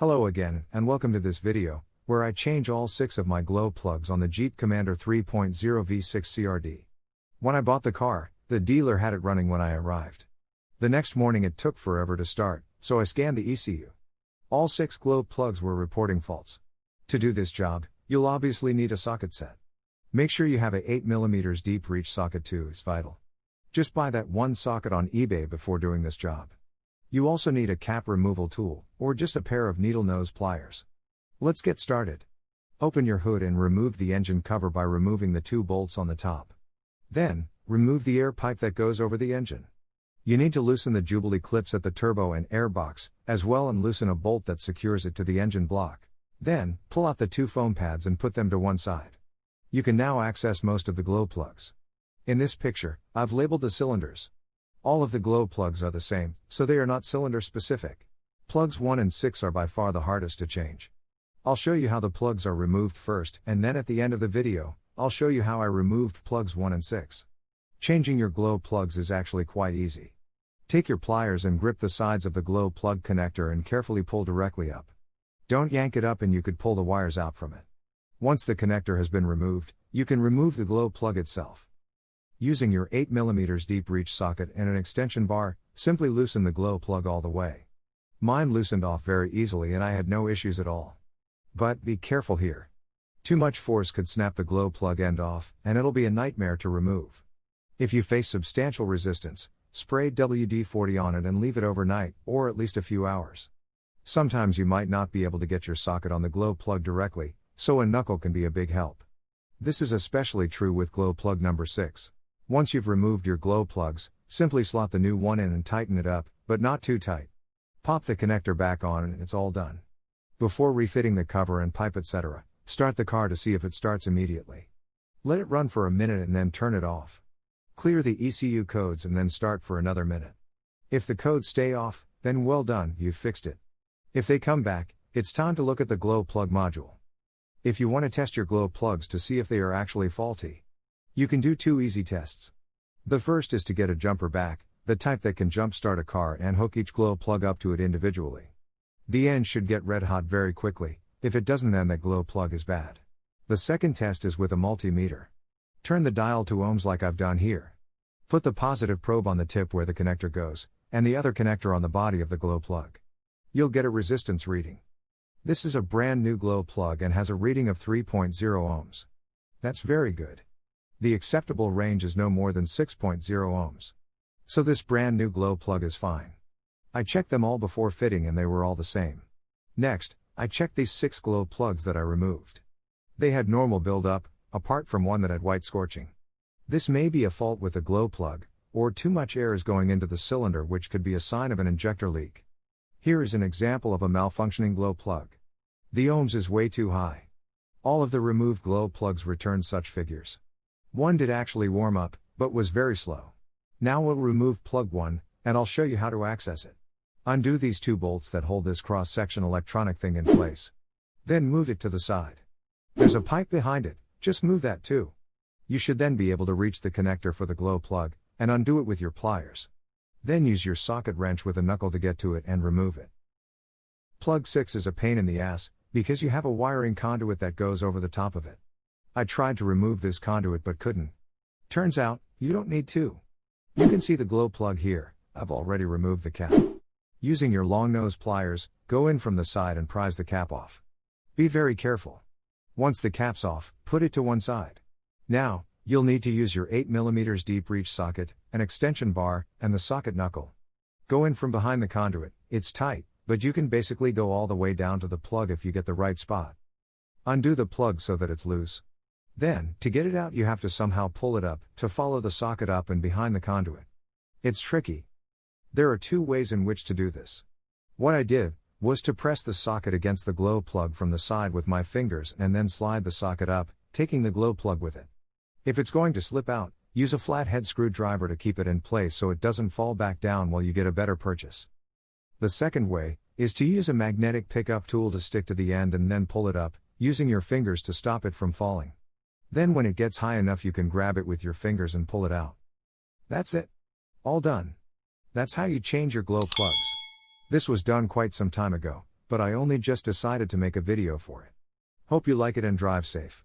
Hello again, and welcome to this video, where I change all 6 of my glow plugs on the Jeep Commander 3.0 V6 CRD. When I bought the car, the dealer had it running when I arrived. The next morning it took forever to start, so I scanned the ECU. All 6 glow plugs were reporting faults. To do this job, you'll obviously need a socket set. Make sure you have a 8mm deep reach socket too, is vital. Just buy that one socket on eBay before doing this job. You also need a cap removal tool, or just a pair of needle nose pliers. Let's get started. Open your hood and remove the engine cover by removing the 2 bolts on the top. Then, remove the air pipe that goes over the engine. You need to loosen the Jubilee clips at the turbo and air box, as well, and loosen a bolt that secures it to the engine block. Then, pull out the 2 foam pads and put them to one side. You can now access most of the glow plugs. In this picture, I've labeled the cylinders. All of the glow plugs are the same, so they are not cylinder specific. Plugs 1 and 6 are by far the hardest to change. I'll show you how the plugs are removed first, and then at the end of the video, I'll show you how I removed plugs 1 and 6. Changing your glow plugs is actually quite easy. Take your pliers and grip the sides of the glow plug connector and carefully pull directly up. Don't yank it up and you could pull the wires out from it. Once the connector has been removed, you can remove the glow plug itself. Using your 8mm deep reach socket and an extension bar, simply loosen the glow plug all the way. Mine loosened off very easily and I had no issues at all. But be careful here. Too much force could snap the glow plug end off, and it'll be a nightmare to remove. If you face substantial resistance, spray WD-40 on it and leave it overnight, or at least a few hours. Sometimes you might not be able to get your socket on the glow plug directly, so a knuckle can be a big help. This is especially true with glow plug number 6. Once you've removed your glow plugs, simply slot the new one in and tighten it up, but not too tight. Pop the connector back on and it's all done. Before refitting the cover and pipe etc., start the car to see if it starts immediately. Let it run for a minute and then turn it off. Clear the ECU codes and then start for another minute. If the codes stay off, then well done, you've fixed it. If they come back, it's time to look at the glow plug module. If you want to test your glow plugs to see if they are actually faulty, you can do 2 easy tests. The first is to get a jumper back, the type that can jump start a car, and hook each glow plug up to it individually. The end should get red hot very quickly. If it doesn't, then that glow plug is bad. The second test is with a multimeter. Turn the dial to ohms like I've done here. Put the positive probe on the tip where the connector goes, and the other connector on the body of the glow plug. You'll get a resistance reading. This is a brand new glow plug and has a reading of 3.0 ohms. That's very good. The acceptable range is no more than 6.0 ohms. So this brand new glow plug is fine. I checked them all before fitting and they were all the same. Next, I checked these 6 glow plugs that I removed. They had normal build-up, apart from one that had white scorching. This may be a fault with the glow plug, or too much air is going into the cylinder, which could be a sign of an injector leak. Here is an example of a malfunctioning glow plug. The ohms is way too high. All of the removed glow plugs returned such figures. One did actually warm up, but was very slow. Now we'll remove plug 1, and I'll show you how to access it. Undo these 2 bolts that hold this cross-section electronic thing in place. Then move it to the side. There's a pipe behind it, just move that too. You should then be able to reach the connector for the glow plug, and undo it with your pliers. Then use your socket wrench with a knuckle to get to it and remove it. Plug 6 is a pain in the ass, because you have a wiring conduit that goes over the top of it. I tried to remove this conduit but couldn't. Turns out, you don't need to. You can see the glow plug here. I've already removed the cap. Using your long nose pliers, go in from the side and prise the cap off. Be very careful. Once the cap's off, put it to one side. Now, you'll need to use your 8mm deep reach socket, an extension bar, and the socket knuckle. Go in from behind the conduit. It's tight, but you can basically go all the way down to the plug if you get the right spot. Undo the plug so that it's loose. Then, to get it out, you have to somehow pull it up, to follow the socket up and behind the conduit. It's tricky. There are 2 ways in which to do this. What I did was to press the socket against the glow plug from the side with my fingers and then slide the socket up, taking the glow plug with it. If it's going to slip out, use a flathead screwdriver to keep it in place so it doesn't fall back down while you get a better purchase. The second way is to use a magnetic pickup tool to stick to the end and then pull it up, using your fingers to stop it from falling. Then when it gets high enough you can grab it with your fingers and pull it out. That's it. All done. That's how you change your glow plugs. This was done quite some time ago, but I only just decided to make a video for it. Hope you like it and drive safe.